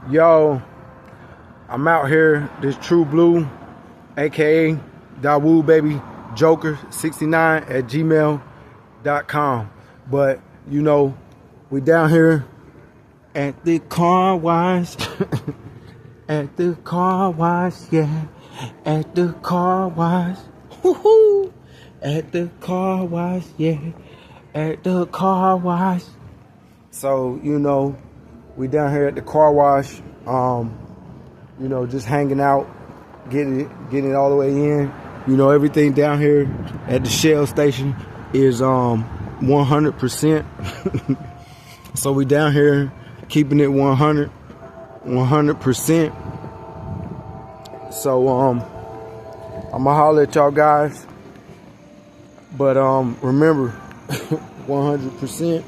Yo, I'm out here, this True Blue, aka Dawood Baby Joker 69 at gmail.com. But you know, we down here at the car wash. At the car wash, yeah. At the car wash. Woohoo! At the car wash, yeah. At the car wash. So, you know, we down here at the car wash, you know, just hanging out, getting it all the way in. You know, everything down here at the Shell station is 100%. So we down here keeping it 100%. So I'ma holler at y'all guys. But remember, 100%.